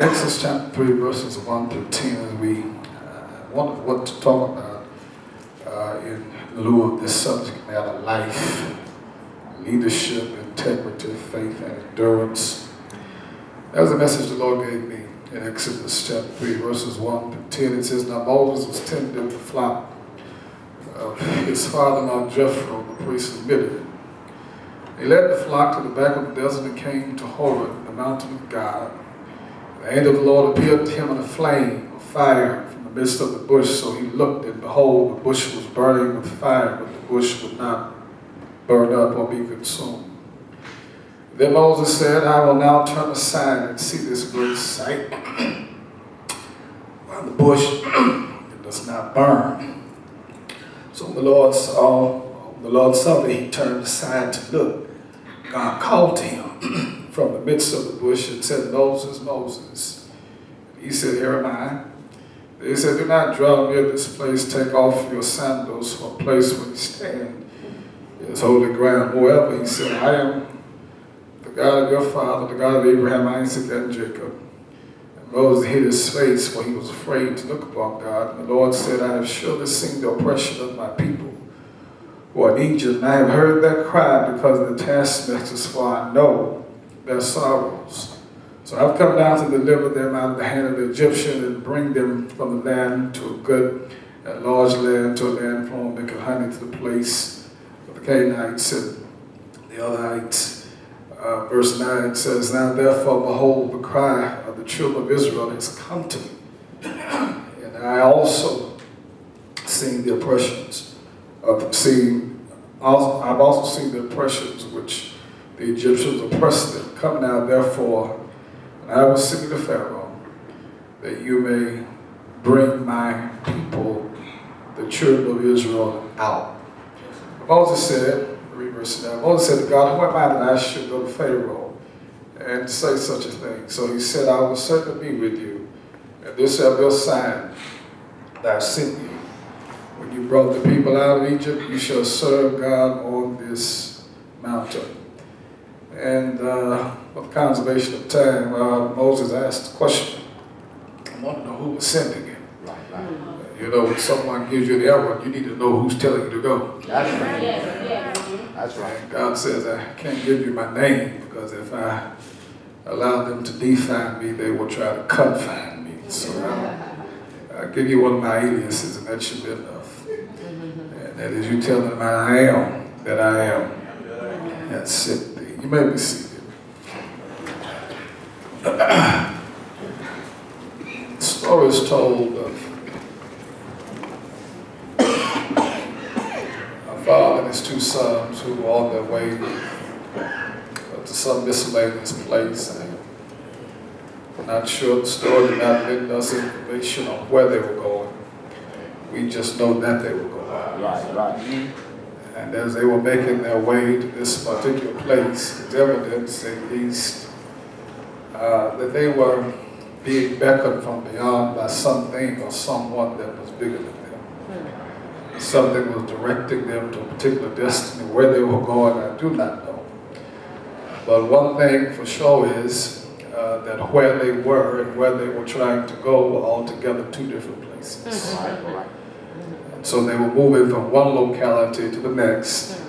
Exodus chapter 3, verses 1 through 10, as we wonder what to talk about in lieu of this subject matter: life, leadership, integrity, faith, and endurance. That was the message the Lord gave me in Exodus chapter 3, verses 1 through 10. It says, "Now Moses was tending the flock of his father-in-law Jethro, the priest of Midian. He led the flock to the back of the desert and came to Horeb, the mountain of God. The angel of the Lord appeared to him in a flame of fire from the midst of the bush. So he looked, and behold, the bush was burning with fire, but the bush would not burn up or be consumed. Then Moses said, I will now turn aside and see this great sight, while the bush it does not burn. So when the Lord saw that he turned aside to look, God called to him from the midst of the bush and said, Moses, Moses. He said, Here am I. He said, Do not draw near this place. Take off your sandals from the place where you stand. It is holy ground. Moreover, he said, I am the God of your father, the God of Abraham, Isaac, and Jacob. And Moses hid his face, for he was afraid to look upon God. And the Lord said, I have surely seen the oppression of my people who are in Egypt, and I have heard their cry because of the taskmasters, for I know their sorrows. So I've come down to deliver them out of the hand of the Egyptian and bring them from the land to a good and large land, to a land flowing milk and honey, to the place of the Canaanites and the Otterites. Verse 9 says, Now therefore, behold, the cry of the children of Israel has come to me. And I also seen the oppressions I've also seen the oppressions which the Egyptians oppressed them. Come now, therefore, and I will sing to Pharaoh, that you may bring my people, the children of Israel, out. Moses said, read verse 9, Moses said to God, Who am I that I should go to Pharaoh and say such a thing? So he said, I will certainly be with you, and this shall be a sign that I sent you. When you brought the people out of Egypt, you shall serve God on this mountain. And for the conservation of time, Moses asked the question. I want to know who was sending him. You know, when someone gives you the error, you need to know who's telling you to go. That's right. That's right. And God says, I can't give you my name, because if I allow them to define me, they will try to confine me. So I'll give you one of my aliases, and that should be enough. And that is, you tell them I am that I am. That's it. You may be seated. The story is told of a father and his two sons who were on their way to some miscellaneous place. I'm not sure, the story did not lend us information on where they were going. We just know that they were going. Right. And as they were making their way to this particular place, it's evidence, at least, that they were being beckoned from beyond by something or someone that was bigger than them. Something was directing them to a particular destiny. Where they were going, I do not know. But one thing for sure is that where they were and where they were trying to go were altogether two different places. And so they were moving from one locality to the next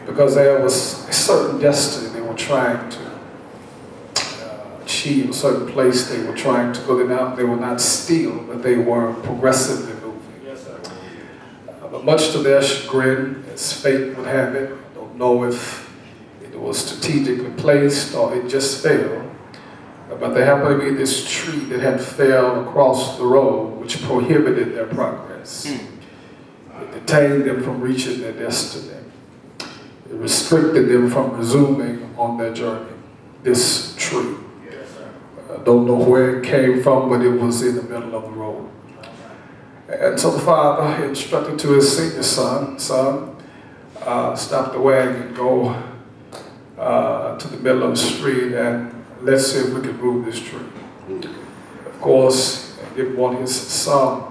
because there was a certain destiny they were trying to achieve, a certain place they were trying to go. They were not still, but they were progressively moving. Yes, sir. But much to their chagrin, as fate would have it, I don't know if it was strategically placed or it just fell. But there happened to be this tree that had fell across the road, which prohibited their progress. It detained them from reaching their destiny. It restricted them from resuming on their journey. This tree. I don't know where it came from, but it was in the middle of the road. And so the father instructed to his senior son, stop the wagon, go to the middle of the street, and let's see if we can move this tree. Of course, he didn't want his son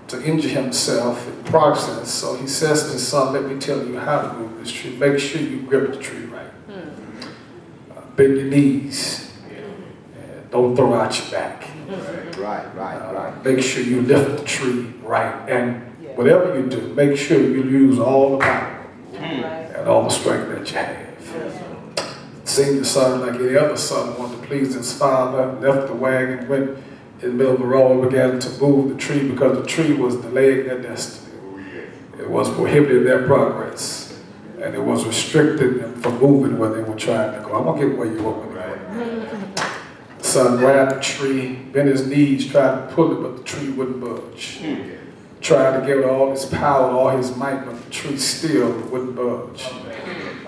to injure himself in the process, so he says to his son, let me tell you how to move this tree. Make sure you grip the tree right. Bend your knees don't throw out your back. Right. Make sure you lift the tree right. And whatever you do, make sure you use all the power and all the strength that you have. Senior son, like any other son, wanted to please his father, left the wagon, went in the middle of the road, began to move the tree because the tree was delaying their destiny. It was prohibiting their progress, and it was restricting them from moving where they were trying to go. I'm going to get where you want me to go. The son grabbed the tree, bent his knees, tried to pull it, but the tree wouldn't budge. Tried to give it all his power, all his might, but the tree still wouldn't budge.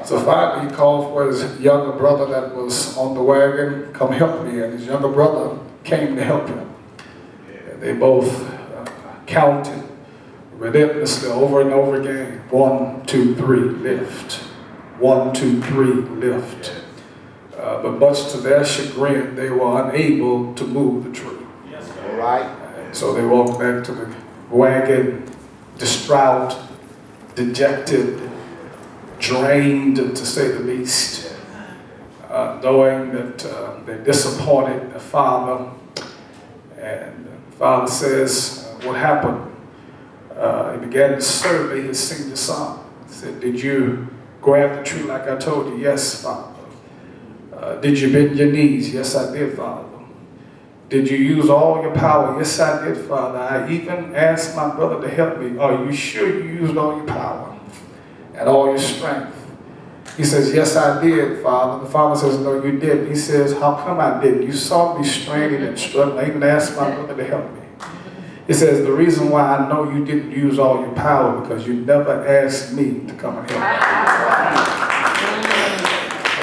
So finally he called for his younger brother that was on the wagon, come help me, and his younger brother came to help him. And they both counted relentlessly over and over again. 1, 2, 3, lift. 1, 2, 3, lift. But much to their chagrin, they were unable to move the tree. All right. And so they walked back to the wagon, distraught, dejected, drained, to say the least, knowing that they disappointed the father. And the father says, what happened? He began to survey his senior son. He said, did you grab the tree like I told you? Yes, Father. Did you bend your knees? Yes, I did, Father. Did you use all your power? Yes, I did, Father. I even asked my brother to help me. Are you sure you used all your power and all your strength? He says, yes, I did, Father. The father says, no, you didn't. He says, how come I didn't? You saw me straining and struggling. I even asked my brother to help me. He says, the reason why I know you didn't use all your power because you never asked me to come and help you.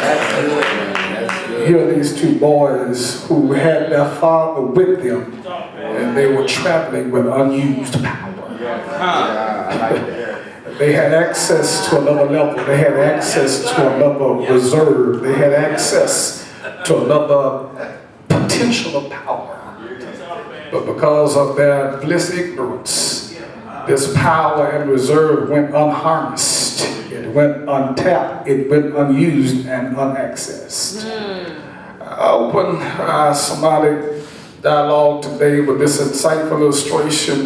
That's good, man. That's good. Here are these two boys who had their father with them, and they were traveling with unused power. I like that. They had access to another level. They had access to another reserve. They had access to another potential of power. But because of their bliss ignorance, this power and reserve went unharnessed. It went untapped. It went unused and unaccessed. I open somebody dialogue today with this insightful illustration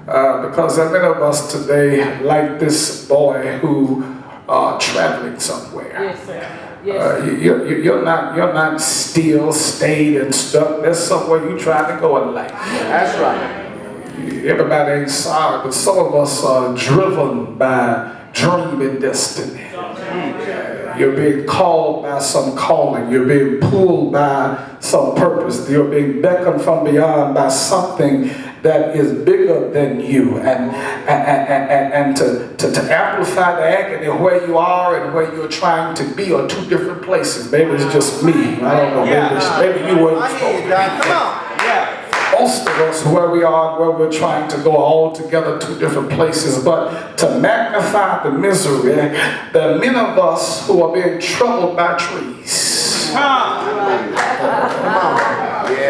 because there are many of us today like this boy who are traveling somewhere. Yes, sir. Yes. You're not still, stayed, and stuck. There's somewhere you're trying to go in life. That's right. Everybody ain't sorry, but some of us are driven by dream and destiny. You're being called by some calling. You're being pulled by some purpose. You're being beckoned from beyond by something that is bigger than you. And to amplify the agony of where you are and where you're trying to be are two different places. Maybe it's just me. I don't know. Maybe you weren't supposed to be. Come on. Yeah. Most of us, where we are and where we're trying to go, are all together two different places. But to magnify the misery, there are many of us who are being troubled by trees. There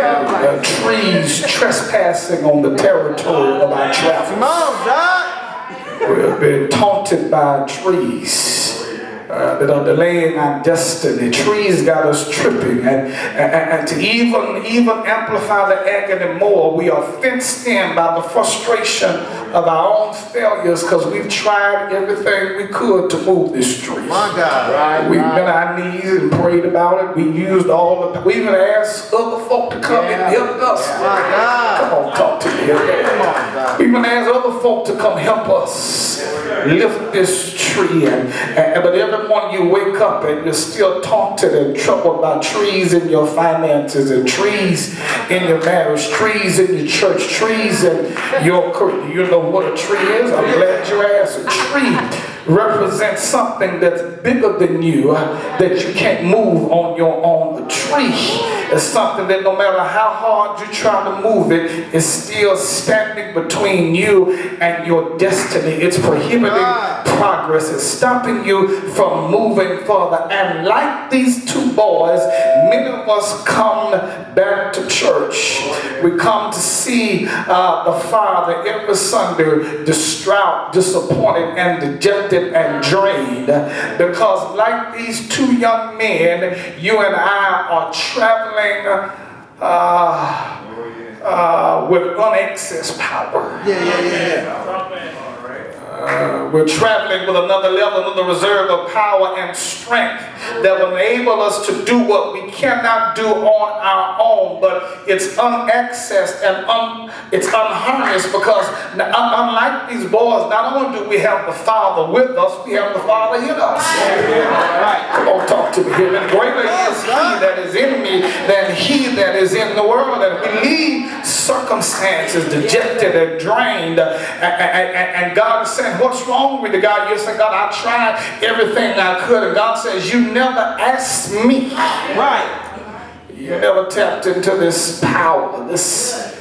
are trees trespassing on the territory of our travel. Come on, Doc. We're being taunted by trees that are delaying our destiny. Trees got us tripping, and to even amplify the agony more, we are fenced in by the frustration of our own failures because we've tried everything we could to move this tree. My God. We've been on our knees and prayed about it. We used all the. We even asked other folk to come and help us. My God. Come on, talk to me. Come on, God. We even asked other folk to come help us lift this tree. But every morning you wake up and you're still taunted and troubled by trees in your finances and trees in your marriage, trees in your church, trees in your career. You know what a tree is? I'm glad you asked. A tree represents something that's bigger than you, that you can't move on your own. A tree is something that no matter how hard you try to move it, it's still standing between you and your destiny. It's prohibiting progress. It's stopping you from moving further. And like these two boys, many of us come back to church. We come to see the Father every Sunday, distraught, disappointed, and dejected and drained, because like these two young men, you and I are traveling with unaccessed power. We're traveling with another level, another reserve of power and strength that will enable us to do what we cannot do on our own, but it's unaccessed and it's unharnessed, because unlike these boys, not only do we have the Father with us, we have the Father in us. Right. Come on, talk to me here. And greater is He that is in me than he that is in the world. And we leave circumstances dejected and drained, and God is saying, what's wrong with you? God, you're saying, God, I tried everything I could, and God says, you never asked me. Right. You never tapped into this power, this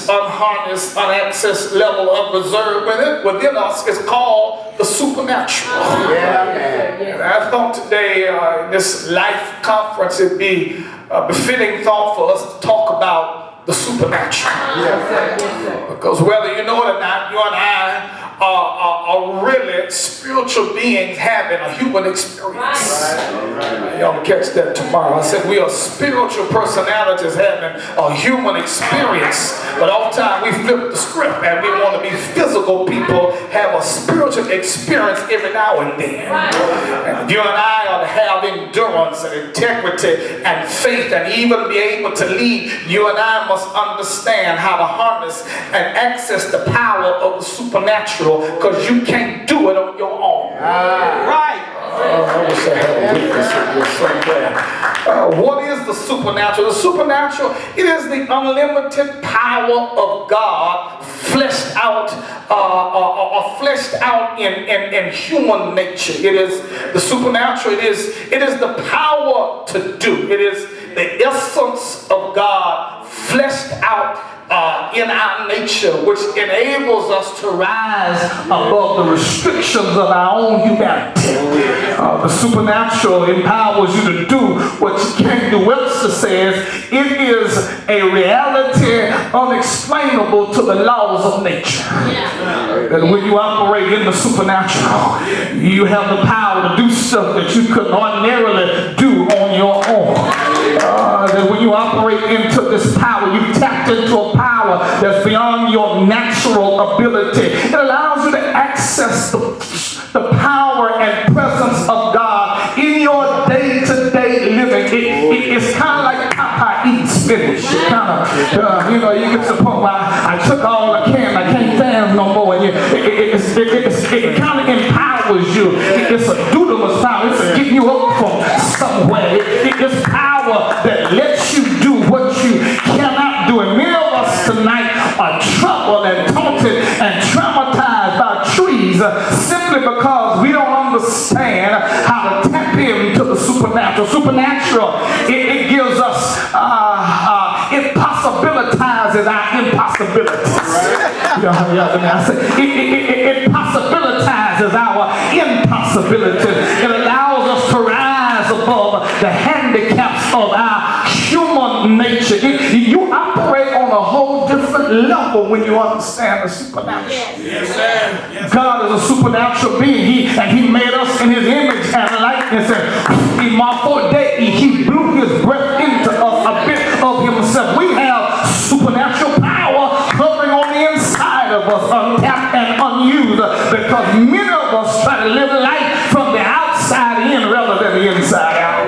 unharnessed, unaccessed level of reserve within us is called the supernatural. And I thought today in this Life conference it'd be a befitting thought for us to talk about the supernatural. Because whether you know it or not, you and I are really spiritual beings having a human experience. Y'all catch that tomorrow. I said we are spiritual personalities having a human experience. But oftentimes we flip the script and we want to be physical people, have a spiritual experience every now and then. And you and I ought to have endurance and integrity and faith and even be able to lead. You and I must understand how to harness and access the power of the supernatural, because you can't do it on your own. Right. I wish I had a witness in here somewhere. What is the supernatural? The supernatural, it is the unlimited power of God fleshed out, fleshed out in human nature. It is the supernatural. It is the power to do. It is the essence of God fleshed out in our nature, which enables us to rise above the restrictions of our own humanity. The supernatural empowers you to do what you can't do. Webster says it is a reality unexplainable to the laws of nature. That when you operate in the supernatural, you have the power to do stuff that you couldn't ordinarily do on your own. That when you operate into this power, you've tapped into a power that's beyond your natural ability. It allows you to access the power and presence of God in your day-to-day living. It's kind of like Popeye eats spinach. It kind of, you get to the point where I took all I can, I can't stand no more. And it kind of empowers you. It's a dunamis power. It's getting you up from somewhere. It's power that lets you do what you cannot do. And many of us tonight are troubled and taunted and traumatized by trees simply because we don't understand how to tap into the supernatural. Supernatural, it gives us, it possibilitizes our impossibilities. It possibilitizes our impossibilities. It allows us to rise above the handicaps of our human nature. You operate on a whole different level when you understand the supernatural. God is a supernatural being. He made us in His image and likeness. And in my 4th day, He blew His breath into us, a bit of Himself. We have supernatural power hovering on the inside of us, untapped and unused, because many of us try to live life from the outside in rather than the inside out.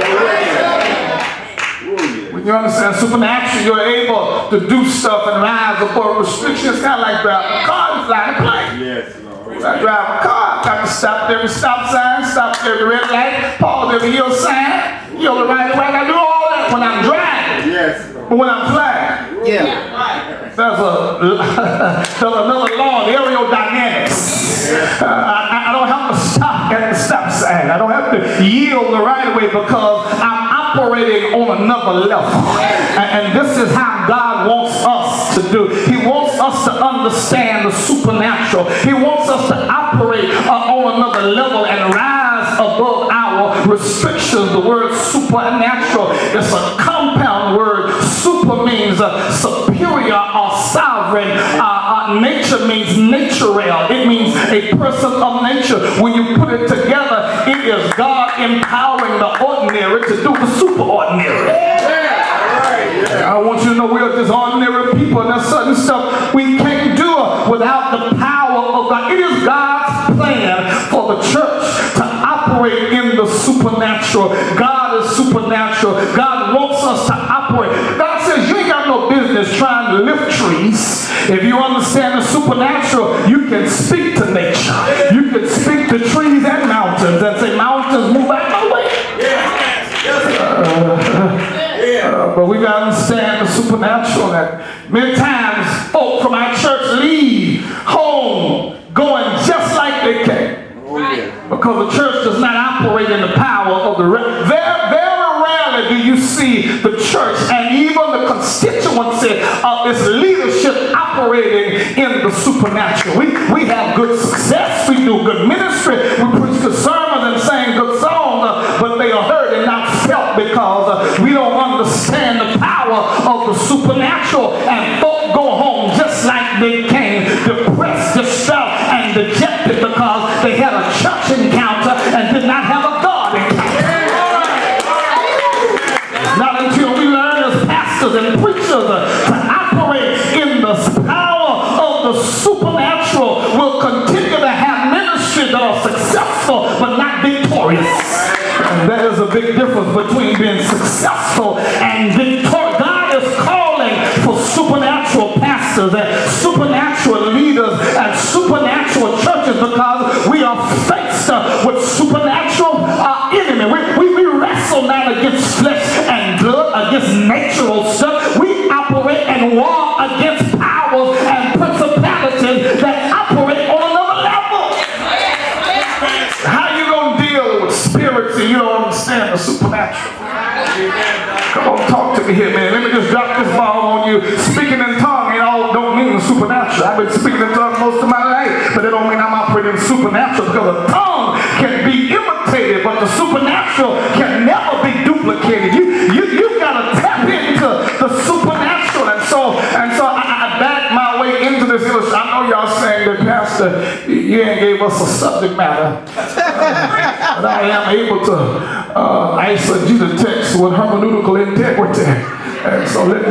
When you understand supernatural, you're able to do stuff and rise above restrictions. Kind of like driving a car and flying a plane. Yes, Lord. I drive a car, got to stop at every stop sign, stop at every red light, pause every yield sign, yellow right away. I got to do all that when I'm driving. Yes. But when I'm flying, there's another law, the aerodynamics. I don't have to stop at the stop sign. I don't have to yield the right of way because I'm operating on another level. And this is how God wants us to do. He wants us to understand the supernatural. He wants us to operate on another level and rise above our restrictions. The word supernatural is a compound word. Super means superior or sovereign. Nature means natural. It means a person of nature. When you put it together, it is God empowering the ordinary to do the superordinary. I want you supernatural. God is supernatural. God wants us to operate. God says you ain't got no business trying to lift trees. If you understand the supernatural, you can speak to nature. You can speak to trees and mountains and say, mountains, move out my way. But we got to understand the supernatural. That many times folk from our church leave home going just like they came. Because the church does not operate in the power of the very rarely do you see the church and even the constituency of its leadership operating in the supernatural. We have good success, we do good ministry, we preach good sermons and sing good songs, but they are heard and not felt because we don't understand the power of the supernatural, and folk go home just like they came, depressed, distraught, and dejected because they had a church encounter and did not have a God encounter. Not until we learn as pastors and preachers to operate in the power of the supernatural, we'll continue to have ministries that are successful but not victorious. And there is a big difference between being successful and victorious. God is calling for supernatural pastors and supernatural leaders and supernatural churches because we are faced with supernatural enemy. We wrestle not against flesh and blood, against natural stuff. We operate and war against powers and principalities that operate on another level. How you gonna deal with spirits and you don't understand the supernatural? Come on, talk to me here, man. Let me just drop this ball on you. Speaking in tongues don't mean the supernatural. I've been speaking in tongues most of my life, but it don't mean I'm operating in supernatural, because a tongue can be imitated, but the supernatural can never be duplicated. You gotta tap into the supernatural, and so I back my way into this illustration. I know y'all saying that, Pastor, you ain't gave us a subject matter, but I am able to eisegete the text with hermeneutical integrity. And so let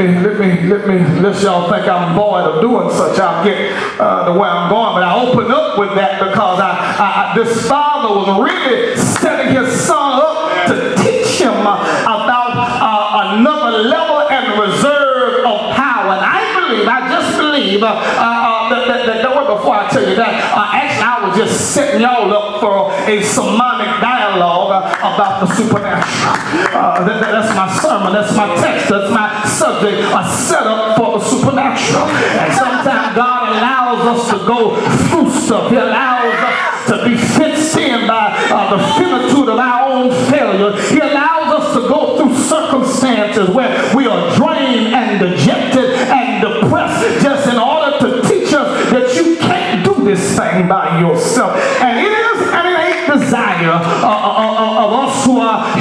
y'all think I'm void of doing such. I'll get to where I'm going. But I open up with that because this father was really setting his son up to teach him about another level and reserve of power. And I just believe before I tell you that, actually I was just setting y'all up for a sermonic dialogue about the supernatural. That's my sermon, that's my text, that's my subject, a setup for the supernatural. And sometimes God allows us to go through stuff. He allows us to be fenced in by the finitude of our own failure. He allows us to go through circumstances where we are drained and dejected and depressed, just in order to teach us that you can't do this thing by yourself. And it ain't desire of us who are